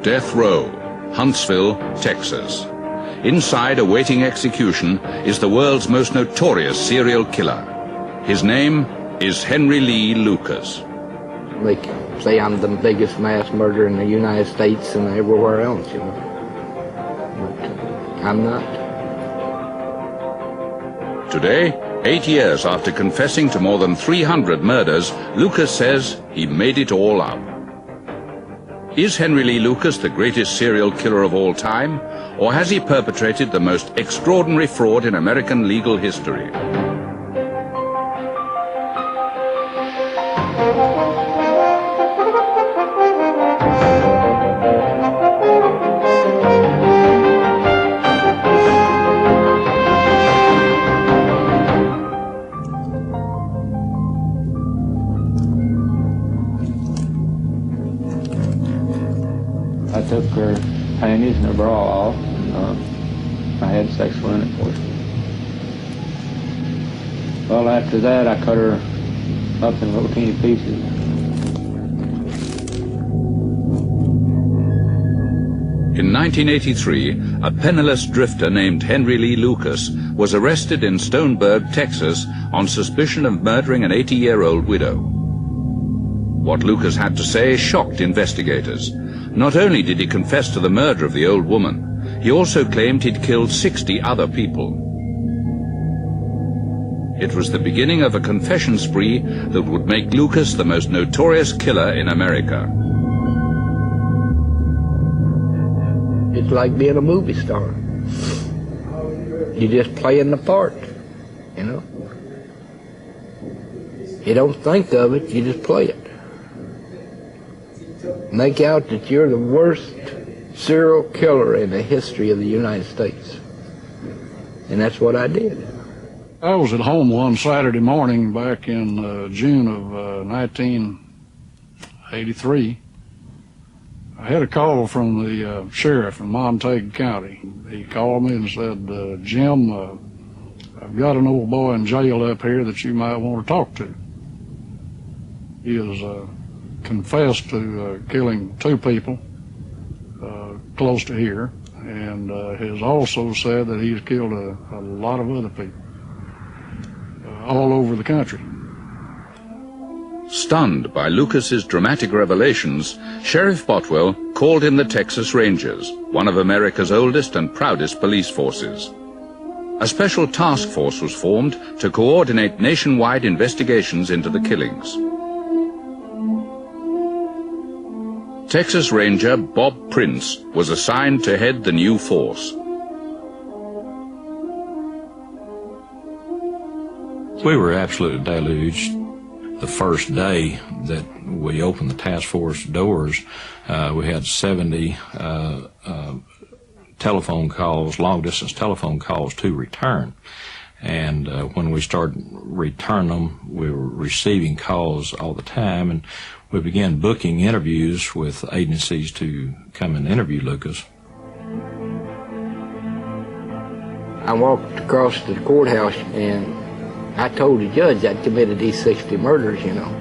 Death Row, Huntsville, Texas. Inside, awaiting execution, is the world's most notorious serial killer. His name is Henry Lee Lucas. They say I'm the biggest mass murderer in the United States and everywhere else, you know. But I'm not. Today, 8 years after confessing to more than 300 murders, Lucas says he made it all up. Is Henry Lee Lucas the greatest serial killer of all time, or has he perpetrated the most extraordinary fraud in American legal history? I took her panties and her bra off, and I had sexual intercourse. Well, after that, I cut her up in little teeny pieces. In 1983, a penniless drifter named Henry Lee Lucas was arrested in Stoneburg, Texas, on suspicion of murdering an 80-year-old widow. What Lucas had to say shocked investigators. Not only did he confess to the murder of the old woman, he also claimed he'd killed 60 other people. It was the beginning of a confession spree that would make Lucas the most notorious killer in America. It's like being a movie star. You're just playing the part, you know. You don't think of it, you just play it. Make out that you're the worst serial killer in the history of the United States. And that's what I did. I was at home one Saturday morning back in June of 1983. I had a call from the sheriff in Montague County. He called me and said, Jim, I've got an old boy in jail up here that you might want to talk to. He has confessed to killing 2 people close to here, and has also said that he's killed a lot of other people all over the country. Stunned by Lucas's dramatic revelations, Sheriff Botwell called in the Texas Rangers, one of America's oldest and proudest police forces. A special task force was formed to coordinate nationwide investigations into the killings. Texas Ranger Bob Prince was assigned to head the new force. We were absolutely deluged. The first day that we opened the task force doors, we had 70 telephone calls, long-distance telephone calls to return. And when we started returning them, we were receiving calls all the time, and we began booking interviews with agencies to come and interview Lucas. I walked across to the courthouse and I told the judge I'd committed these 60 murders, you know.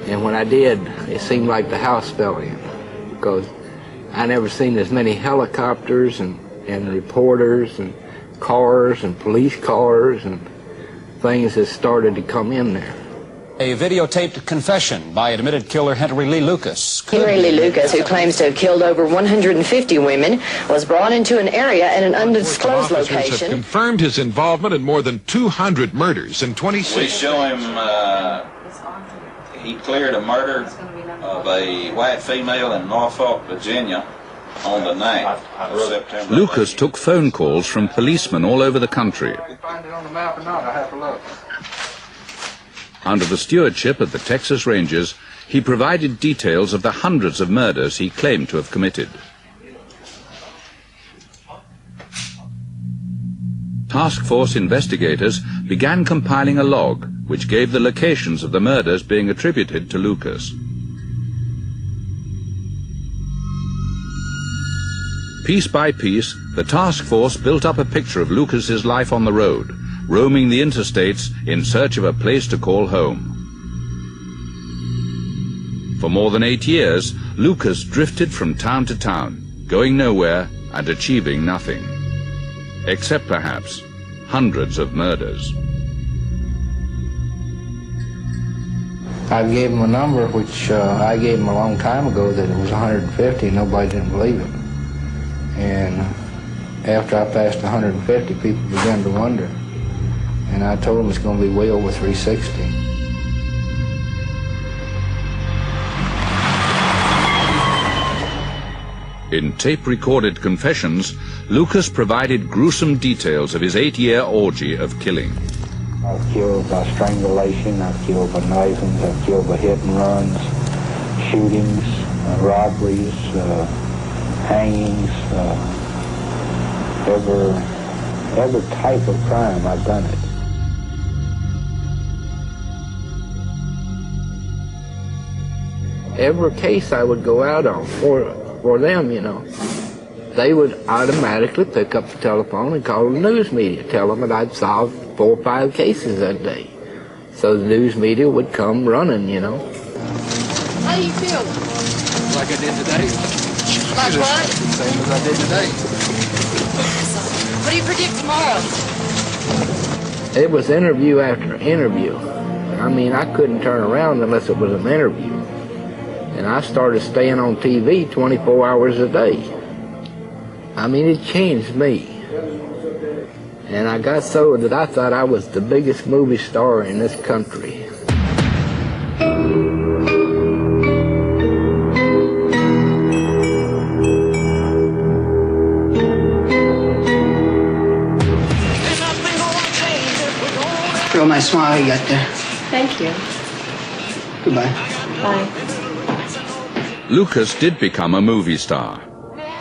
And when I did, it seemed like the house fell in, because I never seen as many helicopters and reporters and cars and police cars and things that started to come in there. A videotaped confession by admitted killer Henry Lee Lucas. Henry Lee Lucas, who claims to have killed over 150 women, was brought into an area in an undisclosed location. Officers have confirmed his involvement in more than 200 murders in 26. We show him he cleared a murder of a white female in Norfolk, Virginia on the 9th of September. Lucas took phone calls from policemen all over the country. Find it on the map or not, I have to look. Under the stewardship of the Texas Rangers, he provided details of the hundreds of murders he claimed to have committed. Task force investigators began compiling a log which gave the locations of the murders being attributed to Lucas. Piece by piece, the task force built up a picture of Lucas's life on the road, roaming the interstates in search of a place to call home. For more than 8 years, Lucas drifted from town to town, going nowhere and achieving nothing. Except perhaps hundreds of murders. I gave him a number which I gave him a long time ago that it was 150 and nobody didn't believe it. And after I passed 150, people began to wonder. And I told them it's going to be way over 360. In tape-recorded confessions, Lucas provided gruesome details of his 8-year orgy of killing. I've killed by strangulation, I've killed by knifings, I've killed by hit and runs, shootings, robberies, hangings, every type of crime, I've done it. Every case I would go out on for them, you know, they would automatically pick up the telephone and call the news media, tell them that I'd solved 4 or 5 cases that day. So the news media would come running, you know. How do you feel? Like I did today. Like what? Same as I did today. What do you predict tomorrow? It was interview after interview. I mean, I couldn't turn around unless it was an interview. And I started staying on TV 24 hours a day. I mean, it changed me. And I got so that I thought I was the biggest movie star in this country. Real nice smile you got there. Thank you. Goodbye. Bye. Lucas did become a movie star.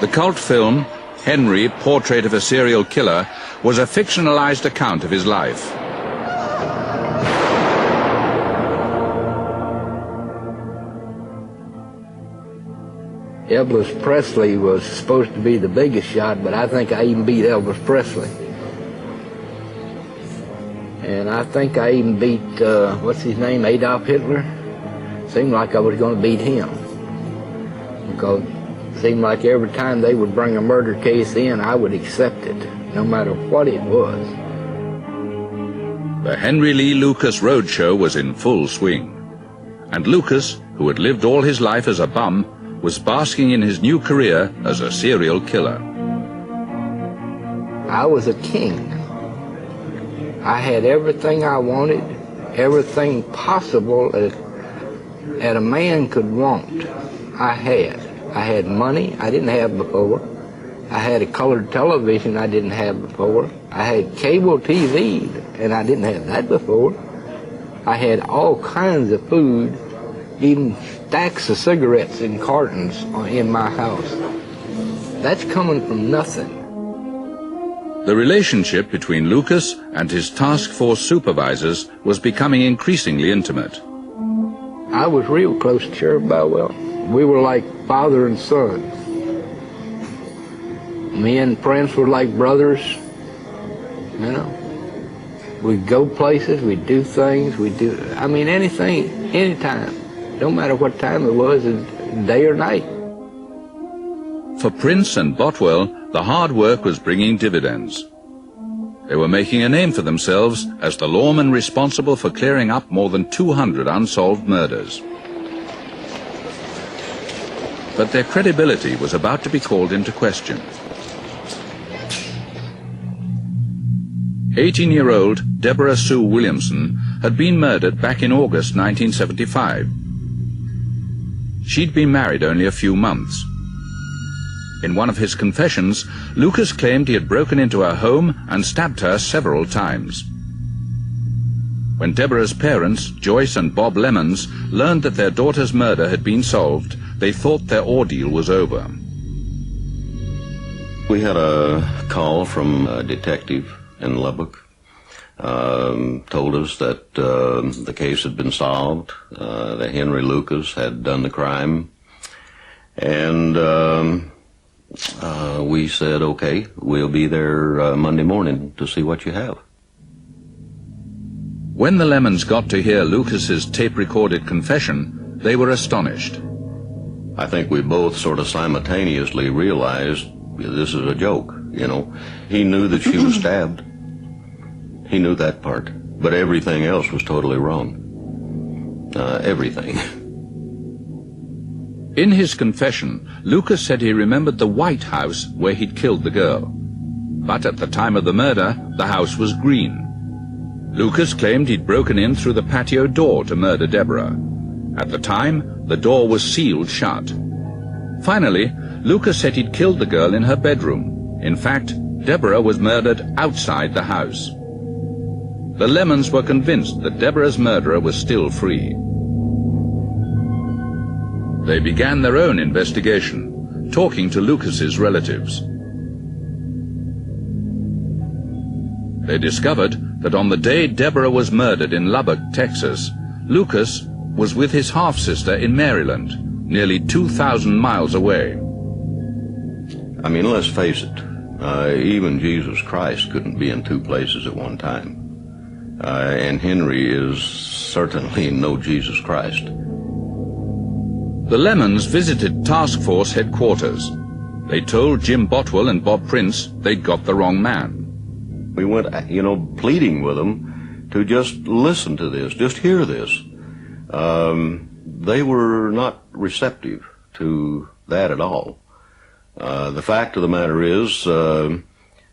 The cult film, Henry, Portrait of a Serial Killer, was a fictionalized account of his life. Elvis Presley was supposed to be the biggest shot, but I think I even beat Elvis Presley. And I think I even beat, what's his name, Adolf Hitler? Seemed like I was going to beat him. Because it seemed like every time they would bring a murder case in, I would accept it, no matter what it was. The Henry Lee Lucas Roadshow was in full swing. And Lucas, who had lived all his life as a bum, was basking in his new career as a serial killer. I was a king. I had everything I wanted, everything possible that a man could want. I had money I didn't have before. I had a colored television I didn't have before. I had cable TV, and I didn't have that before. I had all kinds of food, even stacks of cigarettes in cartons in my house. That's coming from nothing. The relationship between Lucas and his task force supervisors was becoming increasingly intimate. I was real close to Sheriff Bowell. We were like father and son. Me and Prince were like brothers, you know. We'd go places, we'd do things, I mean, anything, anytime. No matter what time it was, day or night. For Prince and Botwell, the hard work was bringing dividends. They were making a name for themselves as the lawmen responsible for clearing up more than 200 unsolved murders. But their credibility was about to be called into question. 18-year-old Deborah Sue Williamson had been murdered back in August 1975. She'd been married only a few months. In one of his confessions, Lucas claimed he had broken into her home and stabbed her several times. When Deborah's parents, Joyce and Bob Lemons, learned that their daughter's murder had been solved, they thought their ordeal was over. We had a call from a detective in Lubbock. Told us that the case had been solved, that Henry Lucas had done the crime. And we said, okay, we'll be there Monday morning to see what you have. When the Lemons got to hear Lucas's tape-recorded confession, they were astonished. I think we both sort of simultaneously realized this is a joke, you know. He knew that she was stabbed. He knew that part. But everything else was totally wrong. Everything. In his confession, Lucas said he remembered the white house where he'd killed the girl. But at the time of the murder, the house was green. Lucas claimed he'd broken in through the patio door to murder Deborah. At the time, the door was sealed shut. Finally, Lucas said he'd killed the girl in her bedroom. In fact, Deborah was murdered outside the house. The Lemons were convinced that Deborah's murderer was still free. They began their own investigation, talking to Lucas's relatives. They discovered that on the day Deborah was murdered in Lubbock, Texas, Lucas was with his half-sister in Maryland, nearly 2,000 miles away. I mean, let's face it, even Jesus Christ couldn't be in two places at one time. And Henry is certainly no Jesus Christ. The Lemons visited task force headquarters. They told Jim Botwell and Bob Prince they'd got the wrong man. We went, you know, pleading with them to just listen to this, just hear this. They were not receptive to that at all. The fact of the matter is,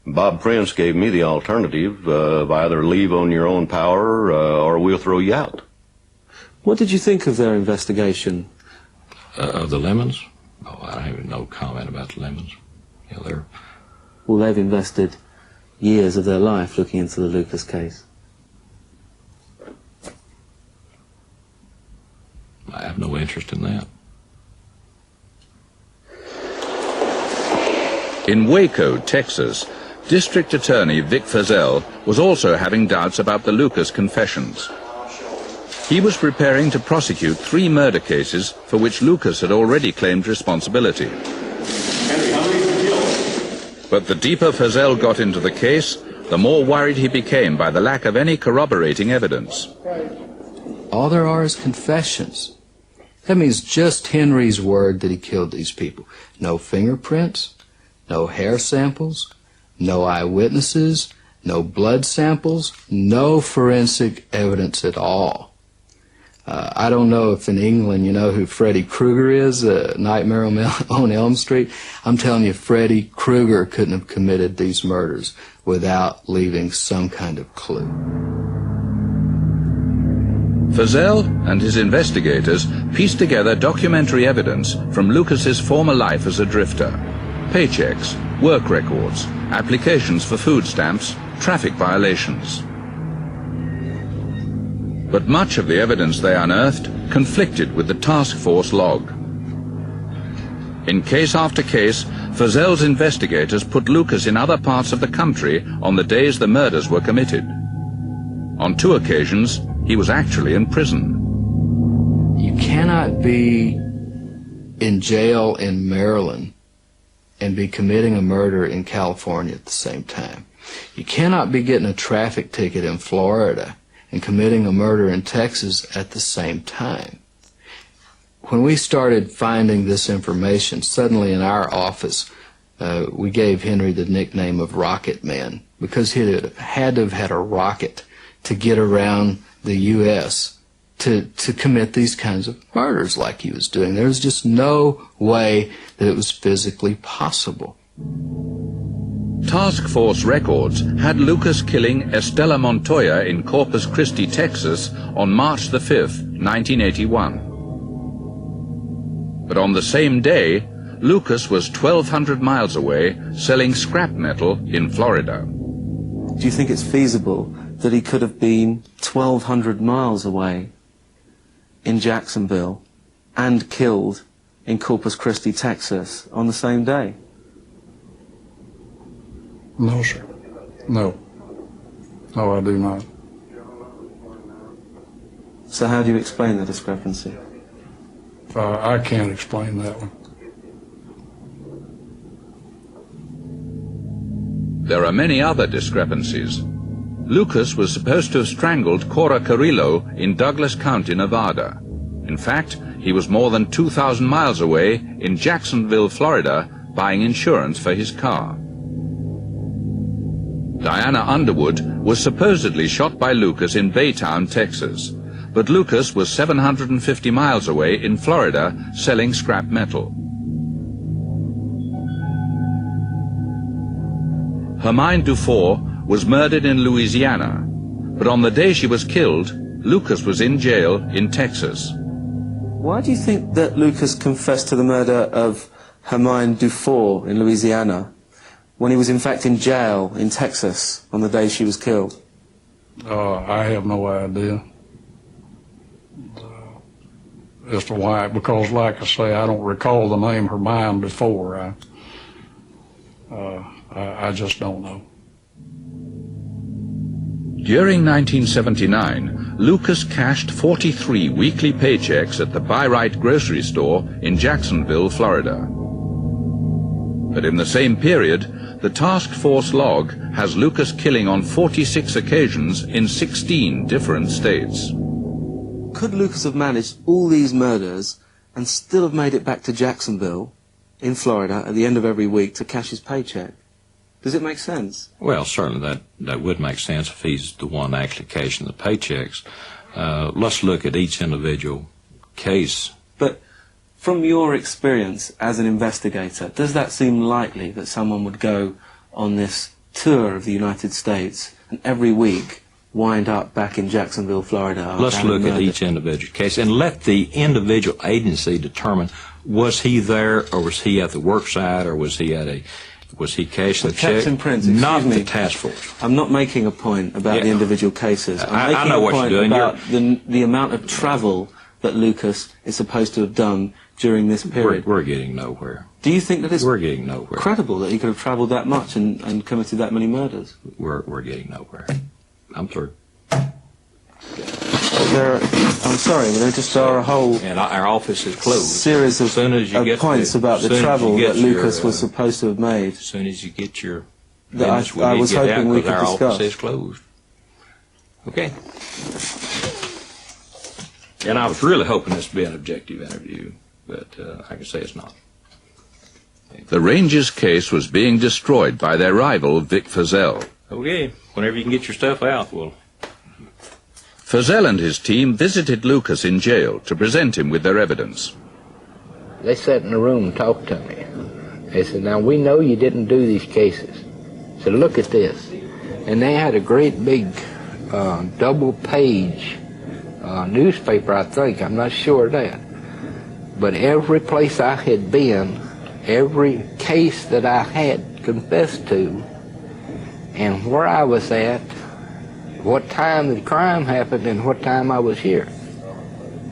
Bob Prince gave me the alternative of either leave on your own power or we'll throw you out. What did you think of their investigation? Of the Lemons? Oh, I have no comment about the Lemons. Yeah, Well, they've invested years of their life looking into the Lucas case. I have no interest in that. In Waco, Texas, District Attorney Vic Feazell was also having doubts about the Lucas confessions. He was preparing to prosecute 3 murder cases for which Lucas had already claimed responsibility. But the deeper Feazell got into the case, the more worried he became by the lack of any corroborating evidence. All there are is confessions. That means just Henry's word that he killed these people. No fingerprints, no hair samples, no eyewitnesses, no blood samples, no forensic evidence at all. I don't know if in England you know who Freddy Krueger is, Nightmare on Elm Street. I'm telling you, Freddy Krueger couldn't have committed these murders without leaving some kind of clue. Feazell and his investigators pieced together documentary evidence from Lucas's former life as a drifter. Paychecks, work records, applications for food stamps, traffic violations. But much of the evidence they unearthed conflicted with the task force log. In case after case, Feazell's investigators put Lucas in other parts of the country on the days the murders were committed. On 2 occasions, he was actually in prison. You cannot be in jail in Maryland and be committing a murder in California at the same time. You cannot be getting a traffic ticket in Florida and committing a murder in Texas at the same time. When we started finding this information, suddenly in our office, we gave Henry the nickname of Rocket Man because he had to have had a rocket to get around the U.S. to commit these kinds of murders like he was doing. There was just no way that it was physically possible. Task force records had Lucas killing Estela Montoya in Corpus Christi, Texas on March the 5th, 1981. But on the same day, Lucas was 1,200 miles away selling scrap metal in Florida. Do you think it's feasible that he could have been 1,200 miles away in Jacksonville and killed in Corpus Christi, Texas on the same day? No, sir. No. No, I do not. So how do you explain the discrepancy? I can't explain that one. There are many other discrepancies. Lucas was supposed to have strangled Cora Carrillo in Douglas County, Nevada. In fact, he was more than 2,000 miles away in Jacksonville, Florida, buying insurance for his car. Diana Underwood was supposedly shot by Lucas in Baytown, Texas, but Lucas was 750 miles away in Florida selling scrap metal. Hermine Dufour was murdered in Louisiana, but on the day she was killed, Lucas was in jail in Texas. Why do you think that Lucas confessed to the murder of Hermine Dufour in Louisiana when he was in fact in jail in Texas on the day she was killed? I have no idea as to why, because like I say, I don't recall the name Hermine Dufour. I just don't know. During 1979, Lucas cashed 43 weekly paychecks at the Buy-Right grocery store in Jacksonville, Florida. But in the same period, the task force log has Lucas killing on 46 occasions in 16 different states. Could Lucas have managed all these murders and still have made it back to Jacksonville in Florida at the end of every week to cash his paycheck? Does it make sense? Well, certainly that would make sense if he's the one actually cashing the paychecks. Let's look at each individual case. But from your experience as an investigator, does that seem likely that someone would go on this tour of the United States and every week wind up back in Jacksonville, Florida? Let's look at each individual case and let the individual agency determine, was he there or was he at the work site or was he cashing the check? Captain Prince, not excuse me. the task force. I'm not making a point about the individual cases. I'm making I know a what point you're doing. about the amount of travel that Lucas is supposed to have done during this period. We're getting nowhere. Do you think that it's we're getting nowhere. Credible that he could have travelled that much and committed that many murders? We're getting nowhere. I'm through. I'm sorry, but there just are a whole and our office is closed. Series of points about the travel that Lucas was supposed to have made. As soon as you get your that I was hoping we could our discuss. Office is closed. Okay. And I was really hoping this would be an objective interview, but I can say it's not. The Rangers' case was being destroyed by their rival, Vic Feazell. Okay, whenever you can get your stuff out, well. Feazell and his team visited Lucas in jail to present him with their evidence. They sat in the room and talked to me. They said, now we know you didn't do these cases. So look at this. And they had a great big double-page newspaper, I think. I'm not sure of that. But every place I had been, every case that I had confessed to, and where I was at, what time the crime happened and what time I was here.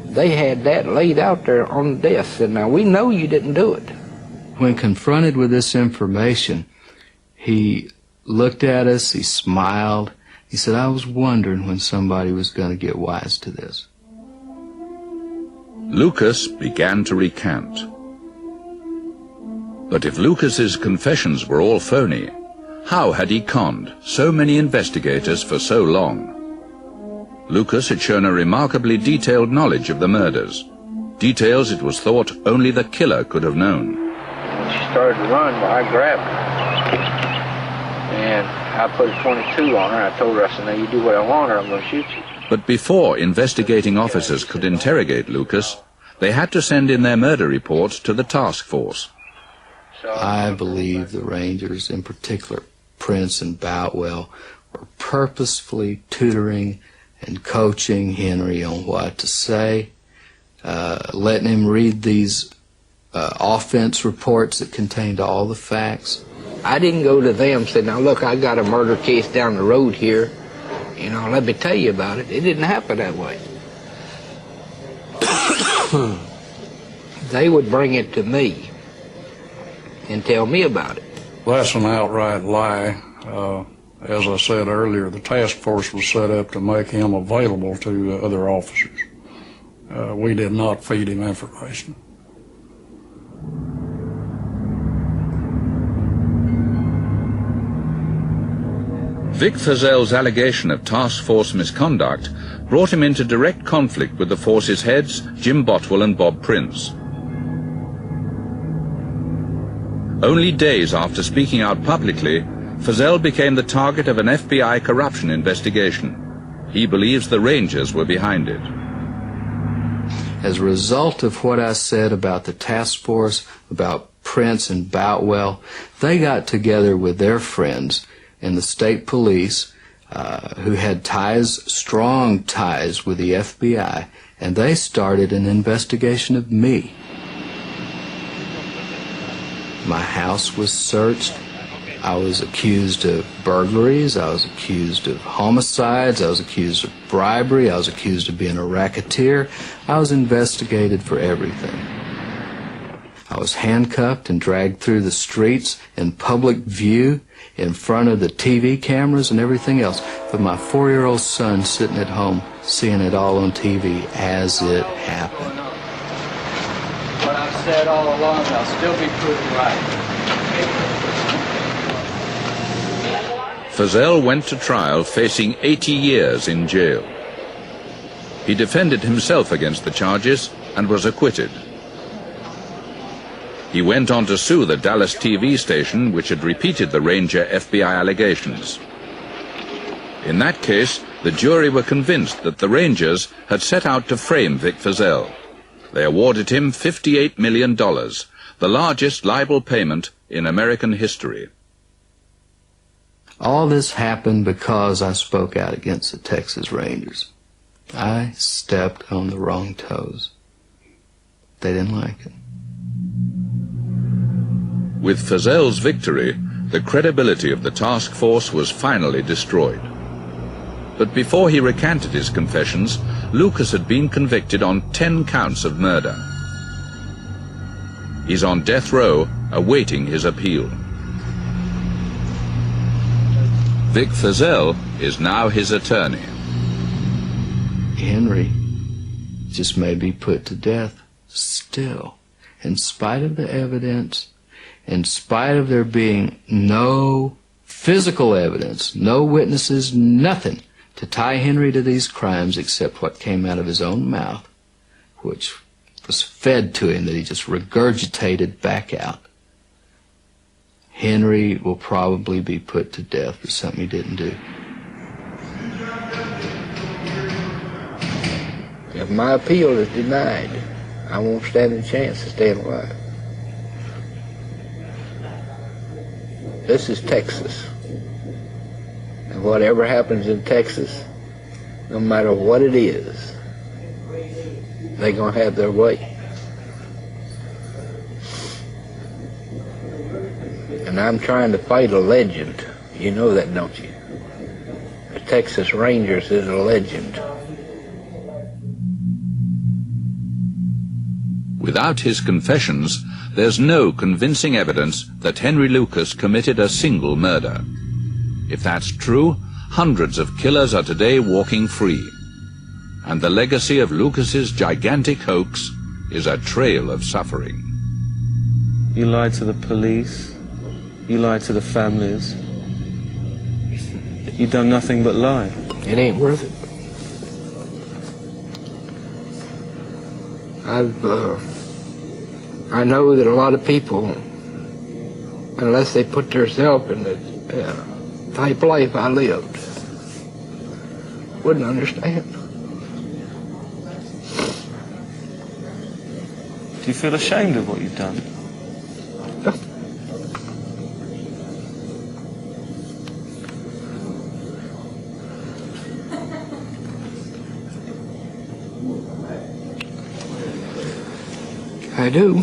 They had that laid out there on the desk. And now we know you didn't do it. When confronted with this information, he looked at us, he smiled. He said, I was wondering when somebody was going to get wise to this. Lucas began to recant. But if Lucas's confessions were all phony, how had he conned so many investigators for so long? Lucas had shown a remarkably detailed knowledge of the murders, details it was thought only the killer could have known. When she started to run, well, I grabbed her. And I put a 22 on her. I told her, I said, now you do what I want or I'm going to shoot you. But before investigating officers could interrogate Lucas, they had to send in their murder reports to the task force. I believe the Rangers, in particular Prince and Boutwell, were purposefully tutoring and coaching Henry on what to say, letting him read these offense reports that contained all the facts. I didn't go to them and say, now look, I got a murder case down the road here. You know, let me tell you about it. It didn't happen that way. They would bring it to me and tell me about it. That's an outright lie. As I said earlier, the task force was set up to make him available to other officers. We did not feed him information. Vic Feazell's allegation of task force misconduct brought him into direct conflict with the force's heads, Jim Botwell and Bob Prince. Only days after speaking out publicly, Feazell became the target of an FBI corruption investigation. He believes the Rangers were behind it. As a result of what I said about the task force, about Prince and Boutwell, they got together with their friends in the state police who had ties, strong ties with the FBI, and they started an investigation of me. My house was searched. I was accused of burglaries. I was accused of homicides. I was accused of bribery. I was accused of being a racketeer. I was investigated for everything. I was handcuffed and dragged through the streets in public view in front of the TV cameras and everything else, with my 4-year-old son sitting at home seeing it all on TV as it happened. What I've said all along, I'll still be proven right. Feazell went to trial facing 80 years in jail. He defended himself against the charges and was acquitted. He went on to sue the Dallas TV station, which had repeated the Ranger FBI allegations. In that case, the jury were convinced that the Rangers had set out to frame Vic Feazell. They awarded him $58 million, the largest libel payment in American history. All this happened because I spoke out against the Texas Rangers. I stepped on the wrong toes. They didn't like it. With Feazell's victory, the credibility of the task force was finally destroyed. But before he recanted his confessions, Lucas had been convicted on 10 counts of murder. He's on death row, awaiting his appeal. Vic Feazell is now his attorney. Henry just may be put to death still, in spite of the evidence, in spite of there being no physical evidence, no witnesses, nothing to tie Henry to these crimes except what came out of his own mouth, which was fed to him that he just regurgitated back out. Henry will probably be put to death for something he didn't do. If my appeal is denied, I won't stand a chance of staying alive. This is Texas. And whatever happens in Texas, no matter what it is, they're going to have their way. And I'm trying to fight a legend. You know that, don't you? The Texas Rangers is a legend. Without his confessions, there's no convincing evidence that Henry Lucas committed a single murder. If that's true, hundreds of killers are today walking free. And the legacy of Lucas's gigantic hoax is a trail of suffering. You lied to the police. You lied to the families. You've done nothing but lie. It ain't worth it. I know that a lot of people, unless they put themselves in the type of life I lived, wouldn't understand. Do you feel ashamed of what you've done? I do.